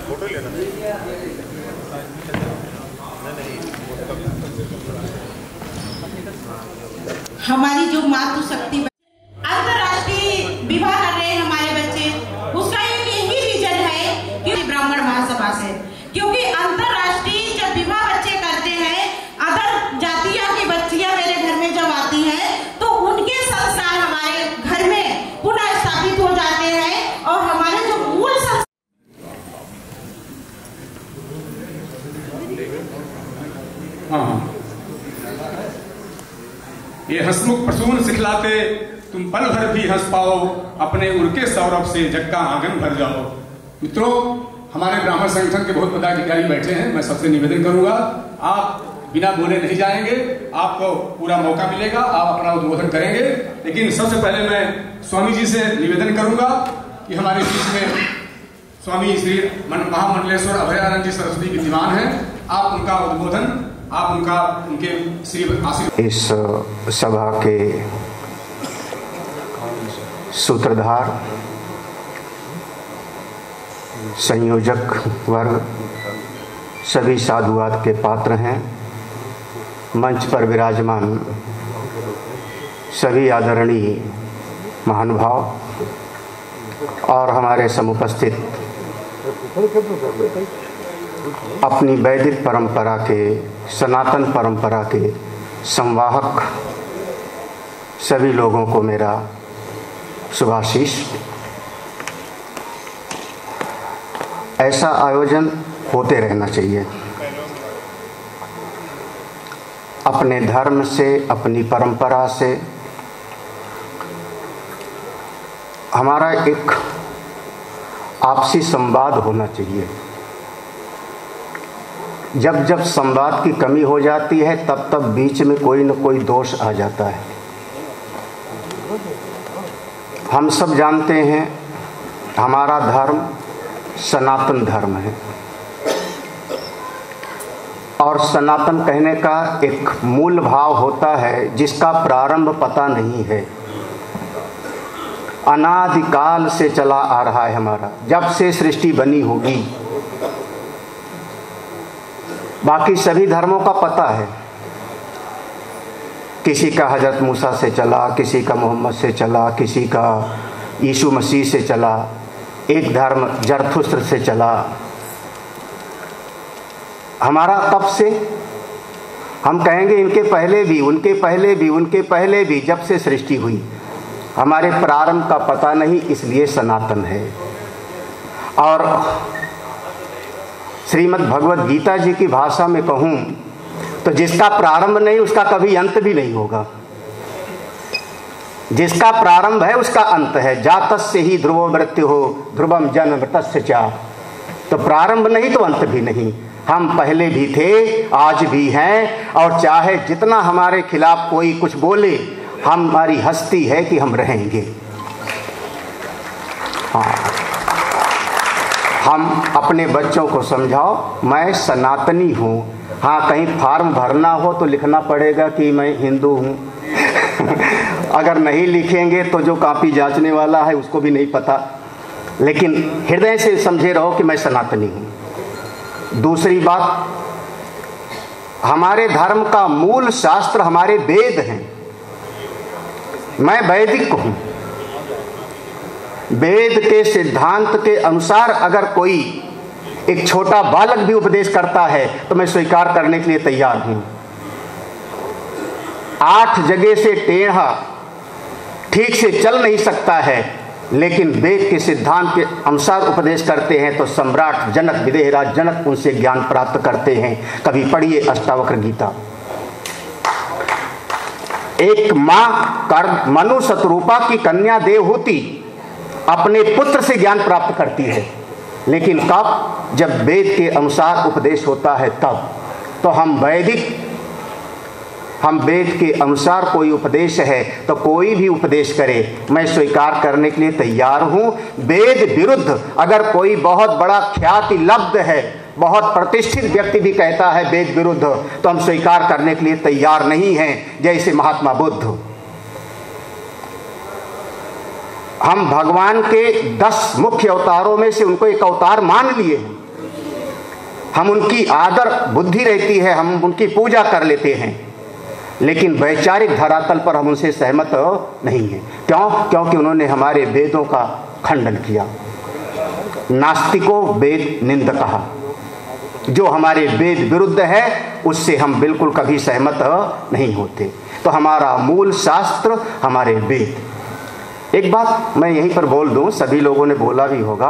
Photo लेना हमारी जो मातृशक्ति अंतर्राष्ट्रीय विवाह कर रहे हैं हमारे बच्चे, उसका एक यही रीजन है कि ब्राह्मण महासभा से, क्योंकि अंतर्राष्ट्रीय जब विवाह बच्चे करते हैं, अदर जातियों की बच्चियां मेरे घर में जब आती हैं तो उनके संस्कार हमारे घर में पुनः स्थापित हो जाते हैं और हमारे जो मूल ये हंसमुख प्रसून सिखलाते तुम पल भर भी हंस पाओ, अपने उनके सौरभ से जग का आंगन भर जाओ। मित्रों, हमारे ब्राह्मण संगठन के बहुत पदाधिकारी बैठे हैं। मैं सबसे निवेदन करूंगा, आप बिना बोले नहीं जाएंगे, आपको पूरा मौका मिलेगा, आप अपना उद्बोधन करेंगे। लेकिन सबसे पहले मैं स्वामी जी से निवेदन करूंगा कि हमारे बीच में स्वामी श्री महामंडलेश्वर अभयानंद जी सरस्वती विद्यमान है। आप उनका उद्बोधन, आप उनके श्री आशीर्वाद। इस सभा के सूत्रधार, संयोजक वर्ग, सभी साधुवाद के पात्र हैं। मंच पर विराजमान सभी आदरणीय महानुभाव और हमारे समुपस्थित अपनी वैदिक परंपरा के, सनातन परंपरा के संवाहक सभी लोगों को मेरा शुभाशीष। ऐसा आयोजन होते रहना चाहिए। अपने धर्म से, अपनी परंपरा से हमारा एक आपसी संवाद होना चाहिए। जब जब संवाद की कमी हो जाती है तब तब बीच में कोई न कोई दोष आ जाता है। हम सब जानते हैं हमारा धर्म सनातन धर्म है और सनातन कहने का एक मूल भाव होता है जिसका प्रारंभ पता नहीं है। अनादिकाल से चला आ रहा है हमारा, जब से सृष्टि बनी होगी। बाकी सभी धर्मों का पता है, किसी का हजरत मूसा से चला, किसी का मोहम्मद से चला, किसी का यीशु मसीह से चला, एक धर्म जरथुस्त्र से चला। हमारा तब से हम कहेंगे इनके पहले भी, उनके पहले भी, उनके पहले भी, जब से सृष्टि हुई। हमारे प्रारंभ का पता नहीं, इसलिए सनातन है। और श्रीमद् भगवद गीता जी की भाषा में कहूँ तो जिसका प्रारंभ नहीं उसका कभी अंत भी नहीं होगा। जिसका प्रारंभ है उसका अंत है। जातस्य ही ध्रुवो मृत्यु हो ध्रुवम जन्म मृतस्य च। तो प्रारंभ नहीं तो अंत भी नहीं। हम पहले भी थे, आज भी हैं, और चाहे जितना हमारे खिलाफ कोई कुछ बोले, हमारी हस्ती है कि हम रहेंगे। हाँ, हम अपने बच्चों को समझाओ मैं सनातनी हूँ। हाँ, कहीं फॉर्म भरना हो तो लिखना पड़ेगा कि मैं हिंदू हूँ। अगर नहीं लिखेंगे तो जो कॉपी जांचने वाला है उसको भी नहीं पता। लेकिन हृदय से समझे रहो कि मैं सनातनी हूँ। दूसरी बात, हमारे धर्म का मूल शास्त्र हमारे वेद हैं। मैं वैदिक हूँ। वेद के सिद्धांत के अनुसार अगर कोई एक छोटा बालक भी उपदेश करता है तो मैं स्वीकार करने के लिए तैयार हूं। 8 जगह से टेढ़ा ठीक से चल नहीं सकता है, लेकिन वेद के सिद्धांत के अनुसार उपदेश करते हैं तो सम्राट जनक, विदेहराज जनक उनसे ज्ञान प्राप्त करते हैं। कभी पढ़िए अष्टावक्र गीता। एक माँ मनु शतरूपा की कन्या देवहूति अपने पुत्र से ज्ञान प्राप्त करती है, लेकिन कब? जब वेद के अनुसार उपदेश होता है तब। तो हम वैदिक, हम वेद के अनुसार कोई उपदेश है तो कोई भी उपदेश करे मैं स्वीकार करने के लिए तैयार हूँ। वेद विरुद्ध अगर कोई बहुत बड़ा ख्याति लब्ध है बहुत प्रतिष्ठित व्यक्ति भी कहता है वेद विरुद्ध, तो हम स्वीकार करने के लिए तैयार नहीं हैं। जैसे महात्मा बुद्ध, हम भगवान के 10 मुख्य अवतारों में से उनको एक अवतार मान लिए हैं। हम उनकी आदर बुद्धि रहती है, हम उनकी पूजा कर लेते हैं, लेकिन वैचारिक धरातल पर हम उनसे सहमत नहीं हैं। क्यों? क्योंकि उन्होंने हमारे वेदों का खंडन किया। नास्तिको वेद निंद कहा, जो हमारे वेद विरुद्ध है उससे हम बिल्कुल कभी सहमत नहीं होते। तो हमारा मूल शास्त्र हमारे वेद। एक बात मैं यहीं पर बोल दूं, सभी लोगों ने बोला भी होगा,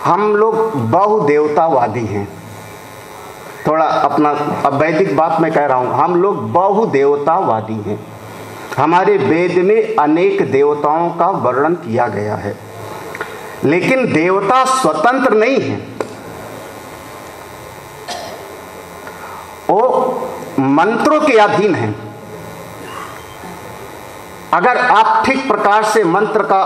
हम लोग बहुदेवतावादी हैं। थोड़ा अपना अब वैदिक बात मैं कह रहा हूं, हम लोग बहुदेवतावादी हैं। हमारे वेद में अनेक देवताओं का वर्णन किया गया है, लेकिन देवता स्वतंत्र नहीं है, वो मंत्रों के अधीन हैं। अगर आप ठीक प्रकार से मंत्र का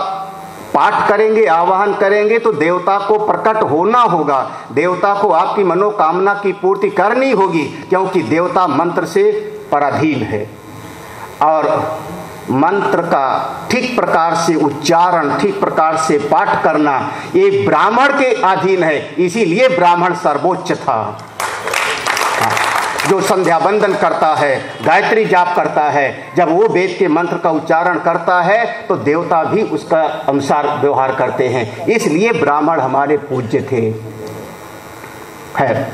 पाठ करेंगे, आवाहन करेंगे, तो देवता को प्रकट होना होगा, देवता को आपकी मनोकामना की पूर्ति करनी होगी, क्योंकि देवता मंत्र से पराधीन है। और मंत्र का ठीक प्रकार से उच्चारण, ठीक प्रकार से पाठ करना ये ब्राह्मण के अधीन है। इसीलिए ब्राह्मण सर्वोच्च था। जो संध्या वंदन करता है, गायत्री जाप करता है, जब वो वेद के मंत्र का उच्चारण करता है तो देवता भी उसका अनुसार व्यवहार करते हैं। इसलिए ब्राह्मण हमारे पूज्य थे। खैर,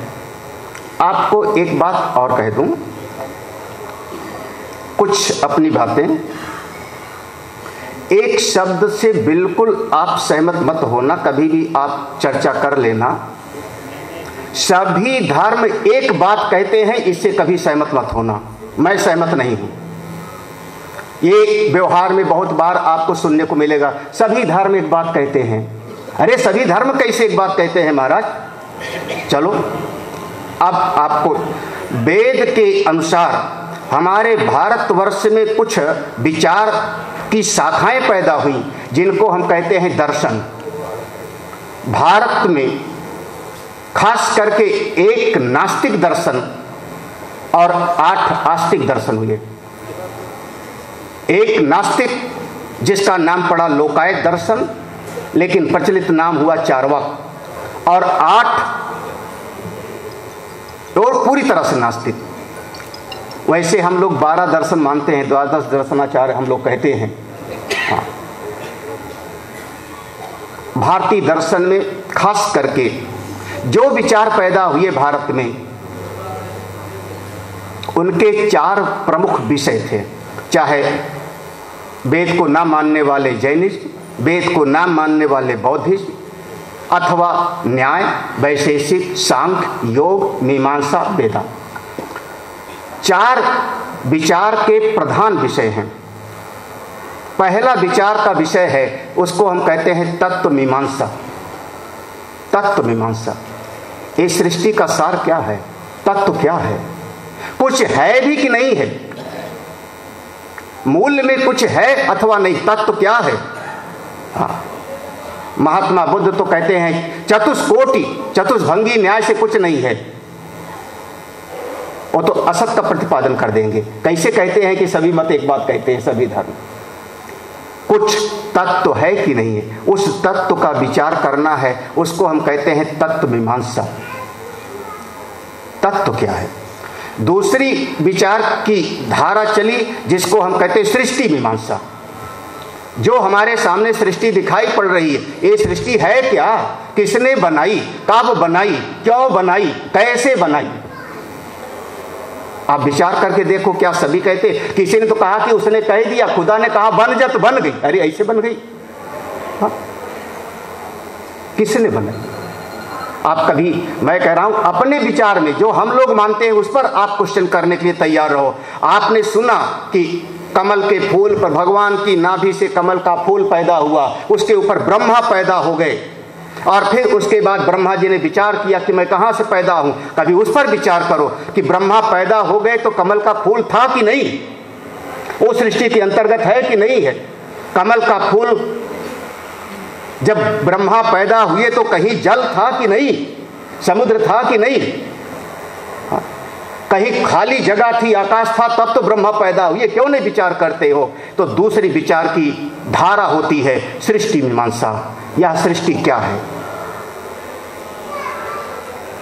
आपको एक बात और कह दूं, कुछ अपनी बातें, एक शब्द से बिल्कुल आप सहमत मत होना, कभी भी आप चर्चा कर लेना। सभी धर्म एक बात कहते हैं, इससे कभी सहमत मत होना। मैं सहमत नहीं हूं। ये व्यवहार में बहुत बार आपको सुनने को मिलेगा, सभी धर्म एक बात कहते हैं। अरे सभी धर्म कैसे एक बात कहते हैं महाराज? चलो, अब आपको वेद के अनुसार हमारे भारतवर्ष में कुछ विचार की शाखाएं पैदा हुई, जिनको हम कहते हैं दर्शन। भारत में खास करके एक नास्तिक दर्शन और 8 आस्तिक दर्शन हुए। एक नास्तिक जिसका नाम पड़ा लोकायत दर्शन, लेकिन प्रचलित नाम हुआ चार्वाक, और 8 और पूरी तरह से नास्तिक। वैसे हम लोग 12 दर्शन मानते हैं, 12 दर्शनाचार्य हम लोग कहते हैं। हाँ। भारतीय दर्शन में खास करके जो विचार पैदा हुए भारत में, उनके 4 प्रमुख विषय थे। चाहे वेद को ना मानने वाले जैनिज्म, वेद को ना मानने वाले बौद्धिज्म, अथवा न्याय, वैशेषिक, सांख्य, योग, मीमांसा, वेदांत। 4 विचार के प्रधान विषय हैं। पहला विचार का विषय है, उसको हम कहते हैं तत्व मीमांसा। तत्व मीमांसा, ये सृष्टि का सार क्या है, तत्व क्या है, कुछ है भी कि नहीं है, मूल में कुछ है अथवा नहीं, तत्व क्या है। हाँ। महात्मा बुद्ध तो कहते हैं चतुष्कोटि, चतुष्भंगी न्याय से कुछ नहीं है। वो तो असत का प्रतिपादन कर देंगे। कैसे कहते हैं कि सभी मत एक बात कहते हैं, सभी धर्म, कुछ तत्व है कि नहीं है, उस तत्व का विचार करना है, उसको हम कहते हैं तत्व मीमांसा। तत्व क्या है। दूसरी विचार की धारा चली, जिसको हम कहते हैं सृष्टि मीमांसा। जो हमारे सामने सृष्टि दिखाई पड़ रही है, ये सृष्टि है क्या, किसने बनाई, कब बनाई, क्यों बनाई, कैसे बनाई। आप विचार करके देखो, क्या सभी कहते, किसी ने तो कहा कि उसने कह दिया, खुदा ने कहा बन जा तो बन गई। अरे ऐसे बन गई? हाँ? किसने बनाई? आप कभी, मैं कह रहा हूं, अपने विचार में जो हम लोग मानते हैं उस पर आप क्वेश्चन करने के लिए तैयार रहो। आपने सुना कि कमल के फूल पर, भगवान की नाभि से कमल का फूल पैदा हुआ, उसके ऊपर ब्रह्मा पैदा हो गए, और फिर उसके बाद ब्रह्मा जी ने विचार किया कि मैं कहां से पैदा हूं। कभी उस पर विचार करो कि ब्रह्मा पैदा हो गए तो कमल का फूल था कि नहीं, वो सृष्टि के अंतर्गत है कि नहीं है। कमल का फूल जब ब्रह्मा पैदा हुए तो कहीं जल था कि नहीं, समुद्र था कि नहीं, कहीं खाली जगह थी, आकाश था, तब तो ब्रह्मा पैदा हुए। क्यों नहीं विचार करते हो? तो दूसरी विचार की धारा होती है सृष्टि मीमांसा। यह सृष्टि क्या है?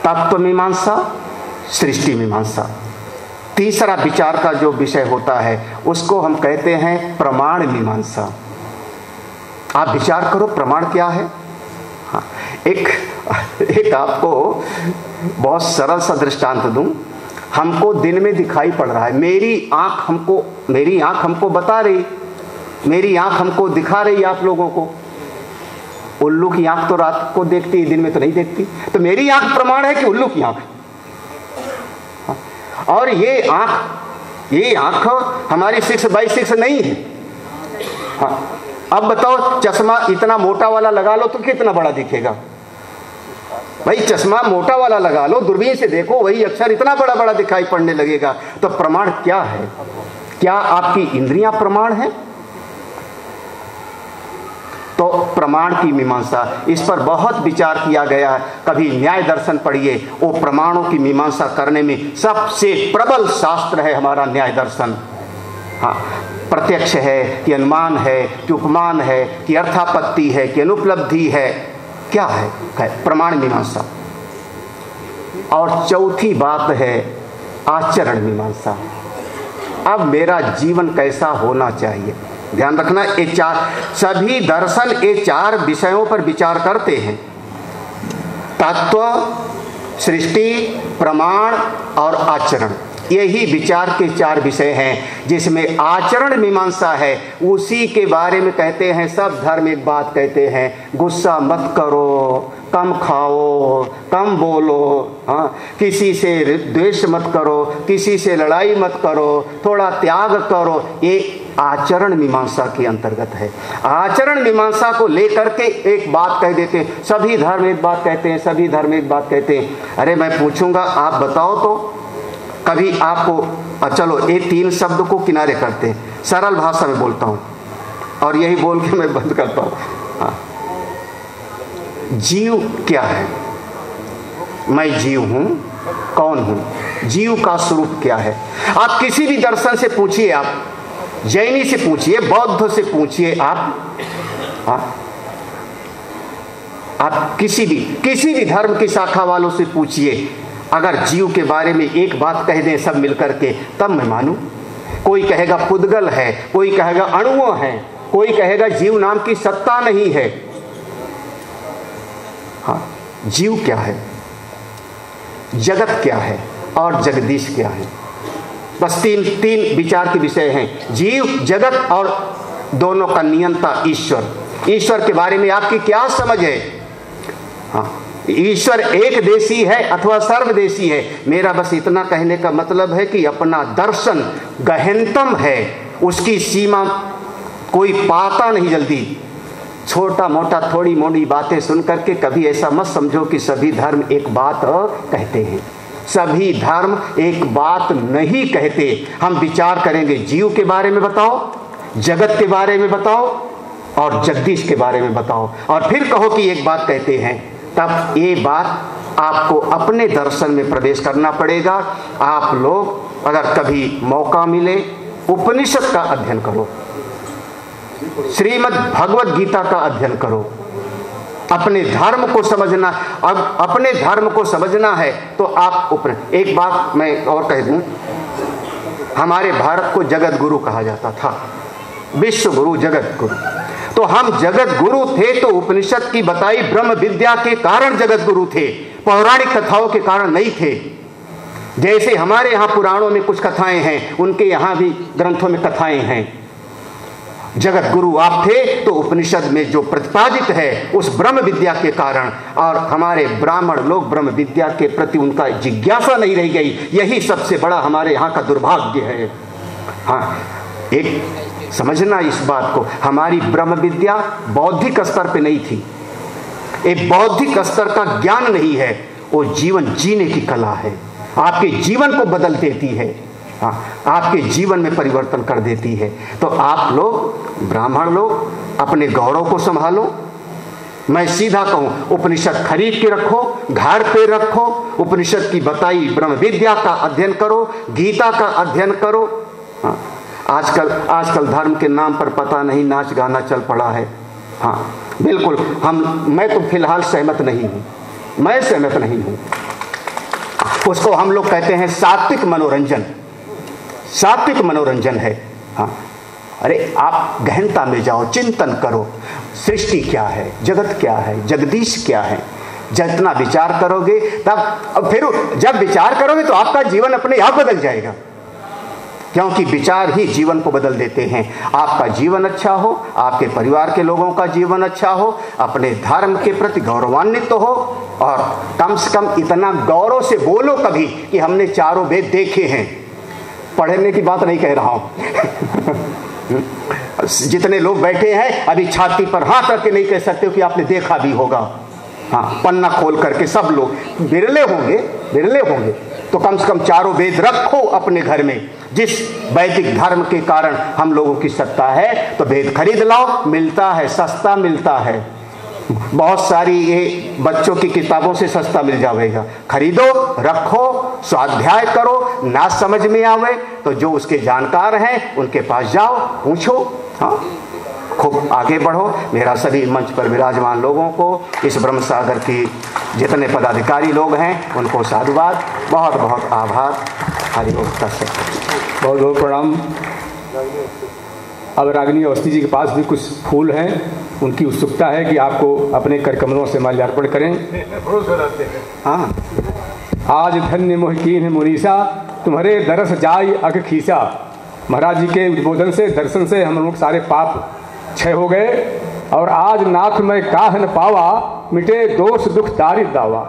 तत्व मीमांसा, सृष्टि मीमांसा। तीसरा विचार का जो विषय होता है उसको हम कहते हैं प्रमाण मीमांसा। आप विचार करो प्रमाण क्या है। हाँ, एक आपको बहुत सरल सा दृष्टांत दूं। हमको दिन में दिखाई पड़ रहा है, मेरी आंख हमको बता रही, मेरी आंख हमको दिखा रही आप लोगों को। उल्लू की आंख तो रात को देखती है, दिन में तो नहीं देखती। तो मेरी आंख प्रमाण है कि उल्लू की आंख? और ये आंख हमारी 6x6 नहीं है। हाँ, अब बताओ चश्मा इतना मोटा वाला लगा लो तो कितना बड़ा दिखेगा? भाई चश्मा मोटा वाला लगा लो, दूरबीन से देखो, वही अक्षर इतना बड़ा बड़ा दिखाई पड़ने लगेगा। तो प्रमाण क्या है? क्या आपकी इंद्रियां प्रमाण है? तो प्रमाण की मीमांसा, इस पर बहुत विचार किया गया है। कभी न्याय दर्शन पढ़िए, वो प्रमाणों की मीमांसा करने में सबसे प्रबल शास्त्र है हमारा न्याय दर्शन। हाँ, प्रत्यक्ष है कि अनुमान है कि उपमान है कि अर्थापत्ति है कि अनुपलब्धि है, क्या है प्रमाण मीमांसा। और चौथी बात है आचरण मीमांसा। अब मेरा जीवन कैसा होना चाहिए? ध्यान रखना, ये चार सभी दर्शन ये चार विषयों पर विचार करते हैं। तत्व, सृष्टि, प्रमाण और आचरण, यही विचार के चार विषय हैं। जिसमें आचरण मीमांसा है उसी के बारे में कहते हैं सब धर्म एक बात कहते हैं, गुस्सा मत करो, कम खाओ, कम बोलो, हाँ, किसी से द्वेष मत करो, किसी से लड़ाई मत करो, थोड़ा त्याग करो। ये आचरण मीमांसा के अंतर्गत है। आचरण मीमांसा को लेकर के एक बात कह देते हैं, सभी धर्म एक बात कहते हैं, सभी धर्म एक बात कहते हैं। अरे मैं पूछूंगा, आप बताओ तो कभी आपको, चलो ये तीन शब्द को किनारे करते हैं, सरल भाषा में बोलता हूँ और यही बोल के मैं बंद करता हूँ। हाँ, जीव क्या है? मैं जीव हूँ, कौन हूँ? जीव का स्वरूप क्या है? आप किसी भी दर्शन से पूछिए, आप जैनी से पूछिए, बौद्ध से पूछिए, आप किसी भी धर्म की शाखा वालों से पूछिए, अगर जीव के बारे में एक बात कह दें सब मिलकर के, तब मैं मानूं। कोई कहेगा पुद्गल है, कोई कहेगा अणुओं है, कोई कहेगा जीव नाम की सत्ता नहीं है। हाँ, जीव क्या है, जगत क्या है और जगदीश क्या है? बस तीन विचार के विषय हैं, जीव, जगत और दोनों का नियंता ईश्वर। ईश्वर के बारे में आपकी क्या समझ है? हाँ, ईश्वर एक देशी है अथवा सर्वदेशी है? मेरा बस इतना कहने का मतलब है कि अपना दर्शन गहनतम है, उसकी सीमा कोई पाता नहीं जल्दी। छोटा मोटा थोड़ी मोटी बातें सुन करके कभी ऐसा मत समझो कि सभी धर्म एक बात कहते हैं। सभी धर्म एक बात नहीं कहते। हम विचार करेंगे, जीव के बारे में बताओ, जगत के बारे में बताओ और जगदीश के बारे में बताओ, और फिर कहो कि एक बात कहते हैं। तब ये बात आपको अपने दर्शन में प्रवेश करना पड़ेगा। आप लोग अगर कभी मौका मिले उपनिषद का अध्ययन करो, श्रीमद् भगवद गीता का अध्ययन करो। अपने धर्म को समझना, अब अपने धर्म को समझना है तो आप एक बात मैं और कह दूं, हमारे भारत को जगत गुरु कहा जाता था, विश्व गुरु, जगत गुरु। तो हम जगत गुरु थे तो उपनिषद की बताई ब्रह्म विद्या के कारण जगत गुरु थे, पौराणिक कथाओं के कारण नहीं थे। जैसे हमारे यहाँ पुराणों में कुछ कथाएं हैं, उनके यहाँ भी ग्रंथों में कथाएं हैं। जगत गुरु आप थे तो उपनिषद में जो प्रतिपादित है उस ब्रह्म विद्या के कारण, और हमारे ब्राह्मण लोग ब्रह्म विद्या के प्रति उनका जिज्ञासा नहीं रह गई। यही सबसे बड़ा हमारे यहाँ का दुर्भाग्य है। हाँ, एक समझना इस बात को, हमारी ब्रह्म विद्या बौद्धिक स्तर पे नहीं थी। एक बौद्धिक स्तर का ज्ञान नहीं है, वो जीवन जीने की कला है। आपके जीवन को बदल देती है, आपके जीवन में परिवर्तन कर देती है। तो आप लोग ब्राह्मण लोग अपने गौरव को संभालो, मैं सीधा कहूं, उपनिषद खरीद के रखो, घर पे रखो, उपनिषद की बताई ब्रह्म विद्या का अध्ययन करो, गीता का अध्ययन करो। हाँ, आजकल धर्म के नाम पर पता नहीं नाच गाना चल पड़ा है। हाँ बिल्कुल, मैं तो फिलहाल सहमत नहीं हूं, मैं सहमत नहीं हूं। उसको हम लोग कहते हैं सात्विक मनोरंजन, सात्विक मनोरंजन है। हाँ, अरे आप गहनता में जाओ, चिंतन करो, सृष्टि क्या है, जगत क्या है, जगदीश क्या है। जितना विचार करोगे तब फिर जब विचार करोगे तो आपका जीवन अपने आप बदल जाएगा, क्योंकि विचार ही जीवन को बदल देते हैं। आपका जीवन अच्छा हो, आपके परिवार के लोगों का जीवन अच्छा हो, अपने धर्म के प्रति गौरवान्वित हो, और कम से कम इतना गौरव से बोलो कभी कि हमने चारों वेद देखे हैं। पढ़ने की बात नहीं कह रहा हूं। जितने लोग बैठे हैं अभी छाती पर हाथ रख के नहीं कह सकते हो कि आपने देखा भी होगा। हाँ, पन्ना खोल करके सब लोग, बिरले होंगे, तो कम से कम चारों वेद रखो अपने घर में। जिस वैदिक धर्म के कारण हम लोगों की सत्ता है, तो वेद खरीद लाओ, मिलता है, सस्ता मिलता है। बहुत सारी ये बच्चों की किताबों से सस्ता मिल जाएगा। खरीदो, रखो, स्वाध्याय करो, ना समझ में आवे तो जो उसके जानकार हैं उनके पास जाओ, पूछो। हाँ, खूब आगे बढ़ो। मेरा सभी मंच पर विराजमान लोगों को, इस ब्रह्म सागर की जितने पदाधिकारी लोग हैं उनको साधुवाद, बहुत बहुत आभार। हरि ओम तत्सत। बहुत बहुत प्रणाम। अब रागिनी अवस्थी जी के पास भी कुछ फूल हैं, उनकी उत्सुकता है कि आपको अपने कर कमलों से माल्यार्पण करें। हाँ, आज धन्य मोहकीन है मुनीसा, तुम्हारे दरस जाय अख खीसा। महाराज जी के उद्बोधन से, दर्शन से हम लोग सारे पाप क्षय हो गए, और आज नाथ में काह न पावा, मिटे दोष दुख दारिद्र दावा।